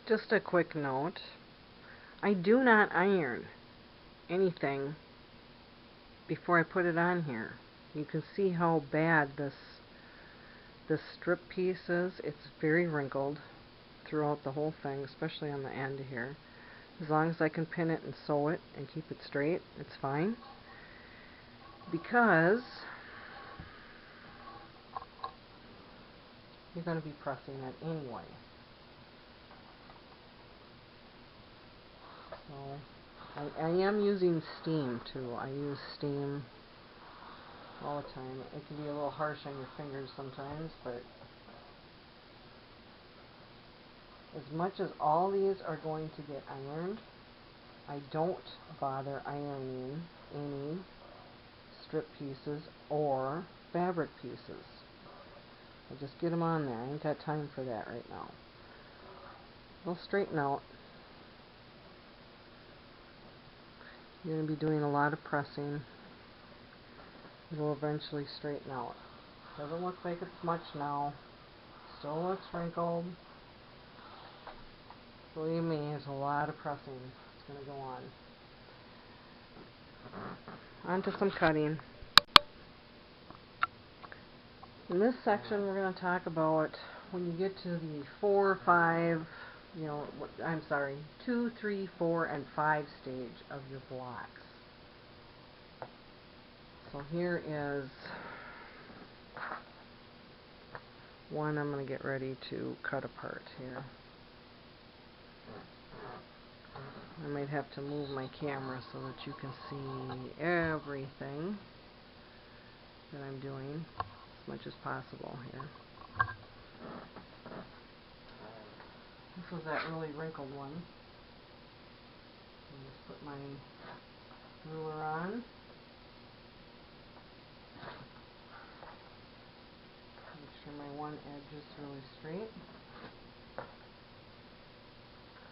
Just a quick note. I do not iron anything before I put it on here. You can see how bad this strip piece is. It's very wrinkled throughout the whole thing, especially on the end here. As long as I can pin it and sew it and keep it straight, it's fine. Because you're going to be pressing it anyway. So I am using steam too. I use steam all the time. It can be a little harsh on your fingers sometimes, but as much as all these are going to get ironed, I don't bother ironing any strip pieces or fabric pieces. I just get them on there. I ain't got time for that right now. They'll straighten out. You're going to be doing a lot of pressing. It'll eventually straighten out. Doesn't look like it's much now. Still looks wrinkled. Believe me, there's a lot of pressing that's going to go on. On to some cutting. In this section, we're going to talk about when you get to the 4, 5, 2, 3, 4, and 5 stage of your blocks. So here is one I'm going to get ready to cut apart here. I might have to move my camera so that you can see everything that I'm doing as much as possible here. This was that really wrinkled one. I'll just put my ruler on. Make sure my one edge is really straight.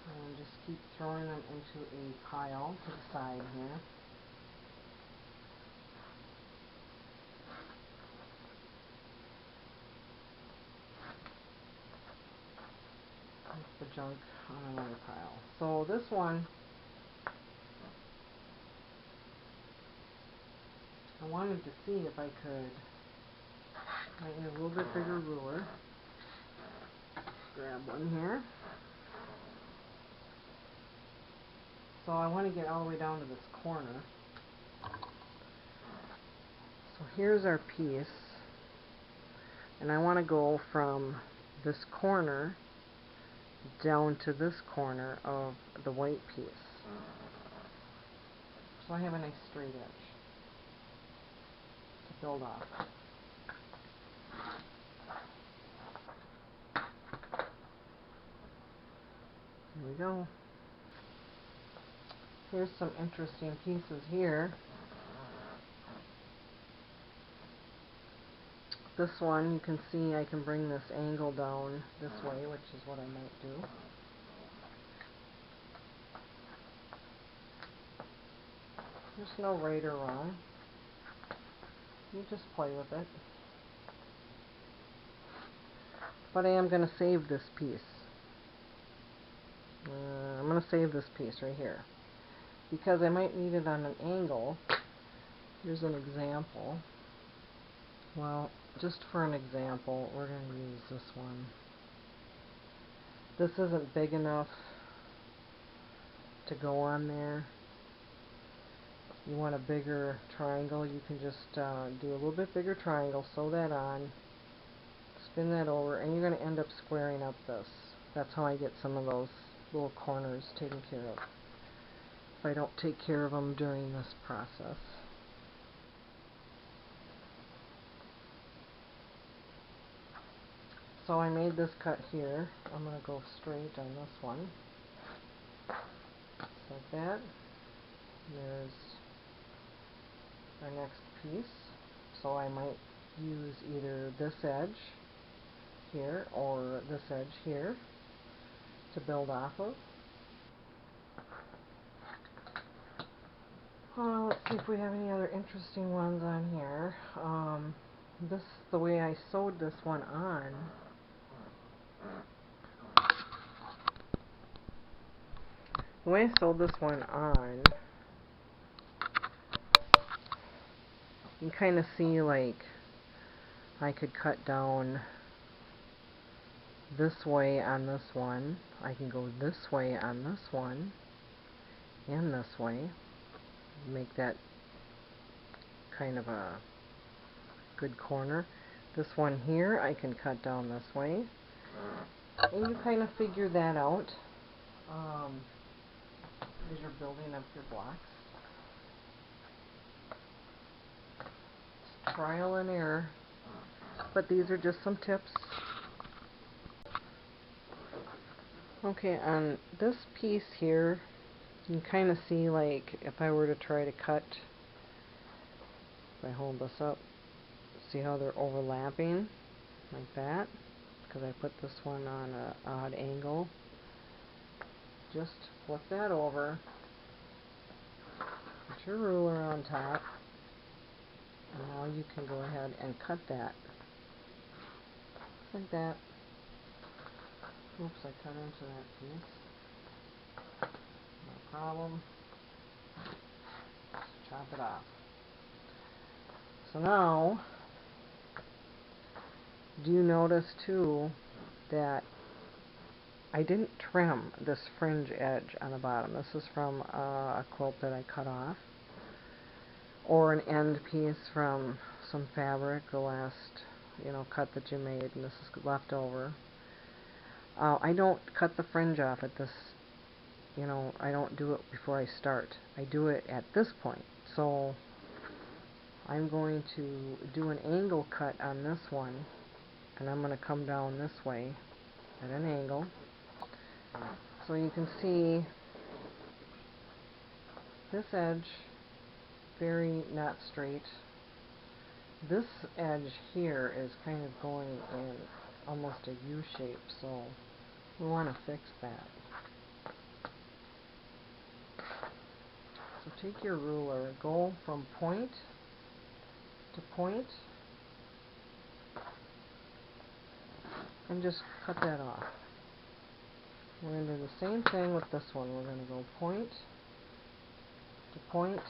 And just keep throwing them into a pile to the side here. That's the junk on another pile. So this one, I wanted to see if I need a little bit bigger ruler. Grab one here. So I want to get all the way down to this corner. So here's our piece. And I want to go from this corner down to this corner of the white piece. So I have a nice straight edge to build off. Here we go. Here's some interesting pieces here. This one, you can see I can bring this angle down this way, which is what I might do. There's no right or wrong. You just play with it. But I am going to save this piece. I'm going to save this piece right here, because I might need it on an angle. Here's an example. Well, just for an example, we're going to use this one. This isn't big enough to go on there. You want a bigger triangle, you can just do a little bit bigger triangle, sew that on, spin that over, and you're going to end up squaring up this. That's how I get some of those little corners taken care of, if I don't take care of them during this process. So I made this cut here. I'm going to go straight on this one. Just like that. There's our next piece. So I might use either this edge here or this edge here to build off of. Let's see if we have any other interesting ones on here. The way I sewed this one on, The way I sewed this one on, you can kind of see like I could cut down this way on this one. I can go this way on this one and this way. Make that kind of a good corner. This one here I can cut down this way. And you kind of figure that out as you're building up your blocks. It's trial and error, but these are just some tips. Okay, on this piece here, you can kind of see, like, if I were to try to cut, if I hold this up, see how they're overlapping, like that, because I put this one on an odd angle. Just flip that over, put your ruler on top, and now you can go ahead and cut that, like that. Oops, I cut into that piece. No problem. Just chop it off. So now, do you notice too that I didn't trim this fringe edge on the bottom? This is from a quilt that I cut off, or an end piece from some fabric, the last, cut that you made, and this is left over. I don't cut the fringe off at this, I don't do it before I start. I do it at this point. So I'm going to do an angle cut on this one, and I'm going to come down this way at an angle. So you can see this edge, very not straight. This edge here is kind of going in almost a U shape, so we want to fix that. So take your ruler, go from point to point, and just cut that off. We're going to do the same thing with this one. We're going to go point to point,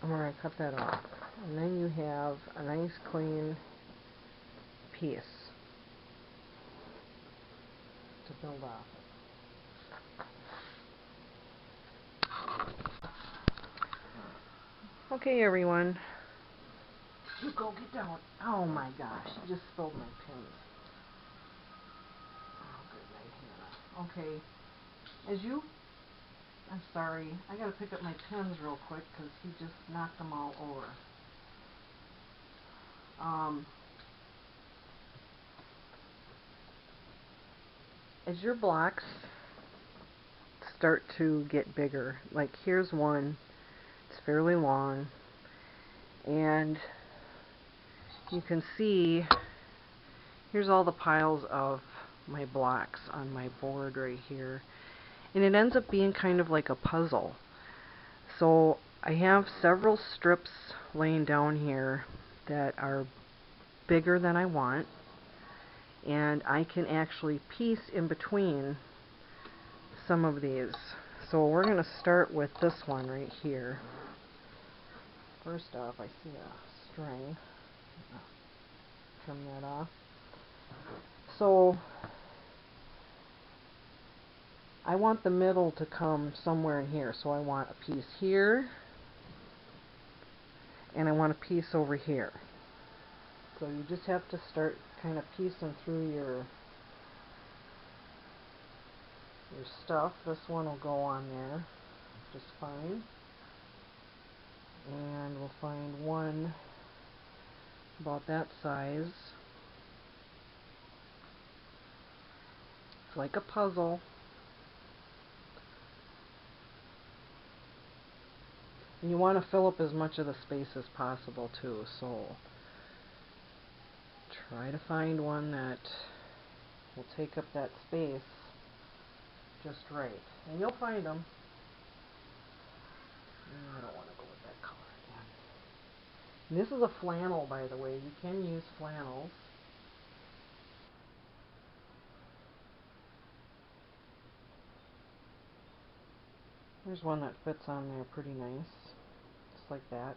and we're going to cut that off. And then you have a nice clean piece to build off of. Okay, everyone. You go get down. Oh my gosh, you just spilled my pins. Oh, good night, Hannah. Okay, I'm sorry, I gotta pick up my pins real quick because he just knocked them all over. As your blocks start to get bigger, like here's one, it's fairly long, and you can see here's all the piles of my blocks on my board right here, and it ends up being kind of like a puzzle. So I have several strips laying down here that are bigger than I want, and I can actually piece in between some of these. So we're going to start with this one right here. First off, I see a string. Trim that off. So I want the middle to come somewhere in here. So I want a piece here, and I want a piece over here. So you just have to start kind of piecing through your stuff. This one will go on there just fine. And we'll find one about that size. It's like a puzzle. And you want to fill up as much of the space as possible too, so try to find one that will take up that space just right. And you'll find them. I don't want to go with that color again. And this is a flannel, by the way. You can use flannels. There's one that fits on there pretty nice, just like that.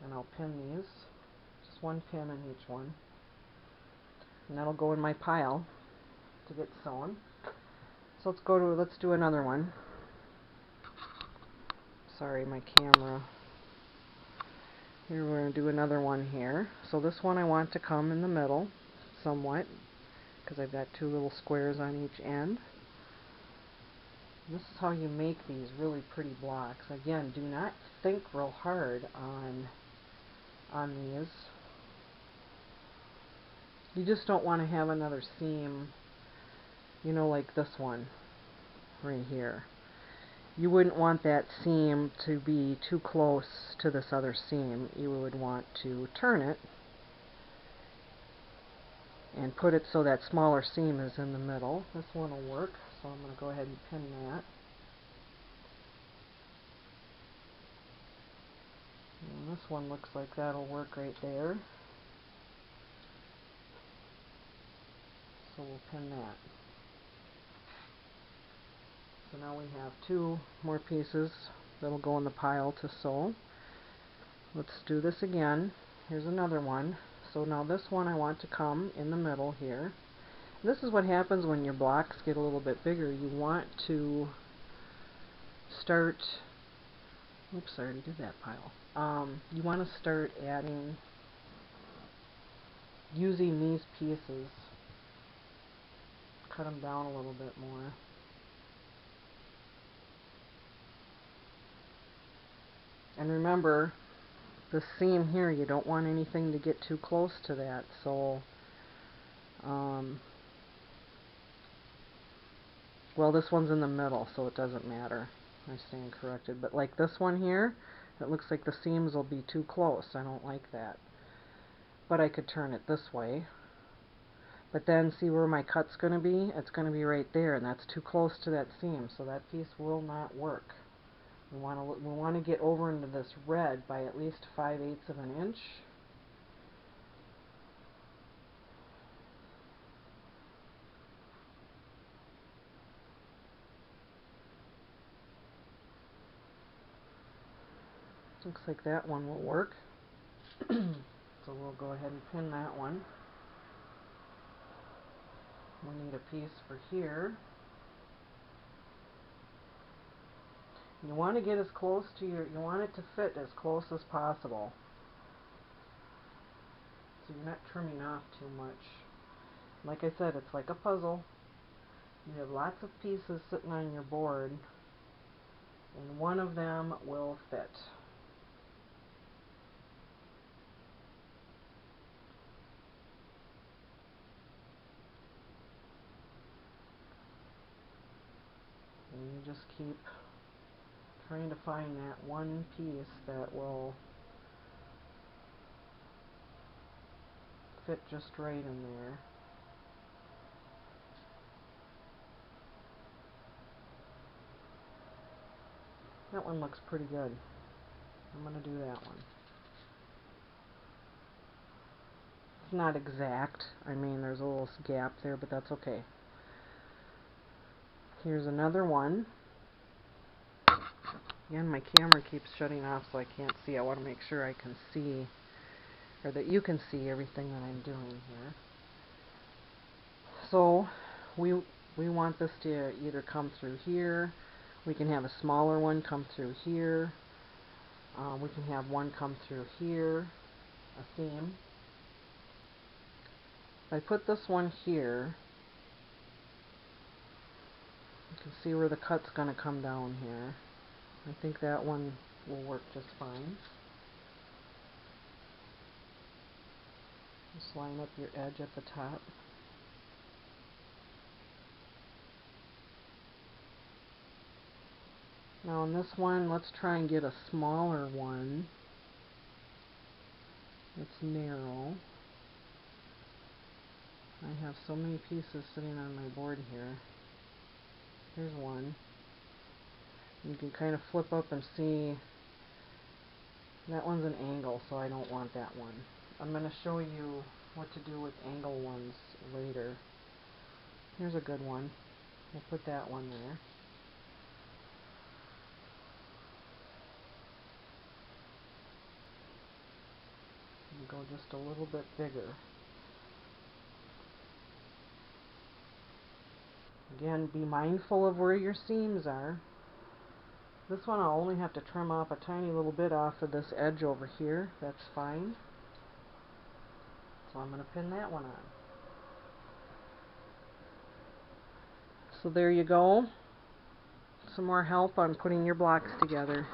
And I'll pin these, just one pin in each one. And that'll go in my pile to get sewn. So let's do another one. Sorry, my camera. Here we're going to do another one here. So this one I want to come in the middle somewhat, because I've got two little squares on each end. This is how you make these really pretty blocks. Again, do not think real hard on these. You just don't want to have another seam, you know, like this one right here. You wouldn't want that seam to be too close to this other seam. You would want to turn it and put it so that smaller seam is in the middle. This one will work, so I'm going to go ahead and pin that. And this one looks like that'll work right there. So we'll pin that. So now we have two more pieces that'll go in the pile to sew. Let's do this again. Here's another one. So now this one I want to come in the middle here. This is what happens when your blocks get a little bit bigger. You want to start, oops, I already did that pile. You want to start using these pieces. Cut them down a little bit more. And remember, the seam here, you don't want anything to get too close to that. So, well, this one's in the middle, so it doesn't matter. I stand corrected. But like this one here, it looks like the seams will be too close. I don't like that. But I could turn it this way. But then see where my cut's going to be? It's going to be right there, and that's too close to that seam, so that piece will not work. We want to get over into this red by at least 5/8 of an inch. Looks like that one will work. So we'll go ahead and pin that one. We'll need a piece for here. You want to get as close to you want it to fit as close as possible. So you're not trimming off too much. Like I said, it's like a puzzle. You have lots of pieces sitting on your board, and one of them will fit. And you just keep trying to find that one piece that will fit just right in there. That one looks pretty good. I'm going to do that one. It's not exact. I mean, there's a little gap there, but that's okay. Here's another one. Again, my camera keeps shutting off, so I can't see. I want to make sure I can see, or that you can see everything that I'm doing here. So we want this to either come through here. We can have a smaller one come through here. We can have one come through here, a seam. If I put this one here, you can see where the cut's going to come down here. I think that one will work just fine. Just line up your edge at the top. Now on this one, let's try and get a smaller one. It's narrow. I have so many pieces sitting on my board here. Here's one. You can kind of flip up and see that one's an angle, so I don't want that one. I'm going to show you what to do with angle ones later. Here's a good one. We'll put that one there. just a little bit bigger. Again, be mindful of where your seams are. This one I'll only have to trim off a tiny little bit off of this edge over here. That's fine. So I'm going to pin that one on. So there you go. Some more help on putting your blocks together.